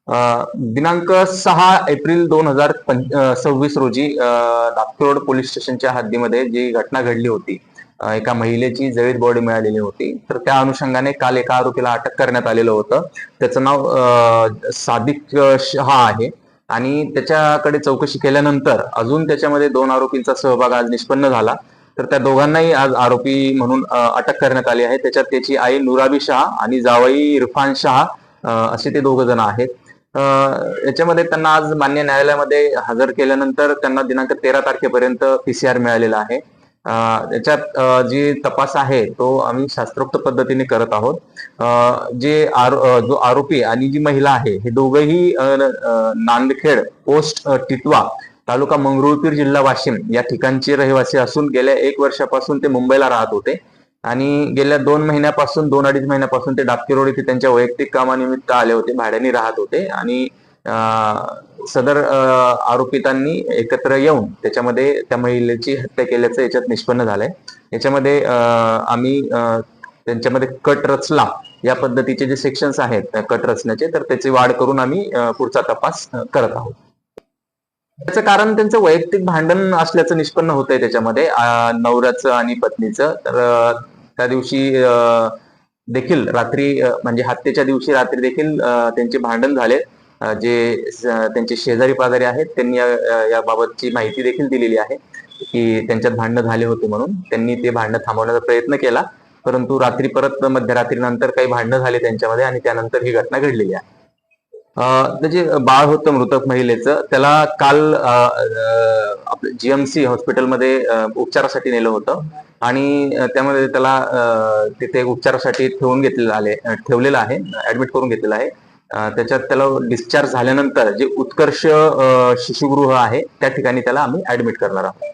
दिनांक 6 एप्रिल 2026 रोजी दातरोड पोलीस स्टेशनच्या हद्दीमध्ये जी घटना घडली होती, एका महिलेची जळीत बॉडी मिळालेली होती. तर त्या अनुषंगाने काल एका आरोपीला अटक करण्यात आलेलं होतं. त्याचं नाव सादिक शहा आहे आणि त्याच्याकडे चौकशी केल्यानंतर अजून त्याच्यामध्ये 2 आरोपींचा सहभाग आज निष्पन्न झाला. तर त्या दोघांनाही आज आरोपी म्हणून अटक करण्यात आली आहे. त्याच्यात त्याची आई नुराबी शहा आणि जावई इरफान शहा असे ते 2 जण आहेत. याच्यामध्ये त्यांना आज मान्य न्यायालयामध्ये हजर केल्यानंतर त्यांना दिनांक 13 तारखेपर्यंत PCR मिळालेला आहे. याच्यात जी तपास आहे तो आम्ही शास्त्रोक्त पद्धतीने करत आहोत. जो आरोपी आणि जी महिला आहे हे दोघंही नांदखेड पोस्ट टिटवा तालुका मंगरुळपीर जिल्हा वाशिम या ठिकाणचे रहिवासी असून गेल्या 1 वर्षापासून ते मुंबईला राहत होते आणि गेल्या 2 महिन्यापासून ते डाबके रोड इथे त्यांच्या वैयक्तिक कामानिमित्त आले होते, भाड्याने राहत होते आणि सदर आरोपितांनी एकत्र येऊन त्याच्यामध्ये त्या महिलेची हत्या केल्याचं याच्यात निष्पन्न झालंय. याच्यामध्ये आम्ही त्यांच्यामध्ये कट रचला या पद्धतीचे जे सेक्शन्स आहेत कट रचण्याचे, तर त्याची वाढ करून आम्ही पुढचा तपास करत आहोत. त्याचं कारण त्यांचं वैयक्तिक भांडण असल्याचं निष्पन्न होतंय त्याच्यामध्ये, नवऱ्याचं आणि पत्नीचं. तर त्या दिवशी देखील रात्री म्हणजे हत्येच्या दिवशी रात्री देखील त्यांचे भांडण झाले. जे त्यांचे शेजारी पाजारी आहेत त्यांनी याबाबतची माहिती देखील दिलेली आहे की त्यांच्यात भांडणं झाले होते म्हणून. त्यांनी ते भांडणं थांबवण्याचा प्रयत्न केला, परंतु रात्री परत मध्यरात्रीनंतर काही भांडणं झाले त्यांच्यामध्ये आणि त्यानंतर ही घटना घडलेली आहे. त्याचे बाळ होतं मृतक महिलेचं, त्याला काल आपल्या GMC हॉस्पिटलमध्ये उपचारासाठी नेलं होतं आणि त्यामध्ये त्याला तिथे उपचारासाठी ठेवलेलं आहे, ऍडमिट करून घेतलेलं आहे. त्याच्यात त्याला डिस्चार्ज झाल्यानंतर जे उत्कर्ष शिशुगृह आहे त्या ठिकाणी त्याला आम्ही ऍडमिट करणार आहोत.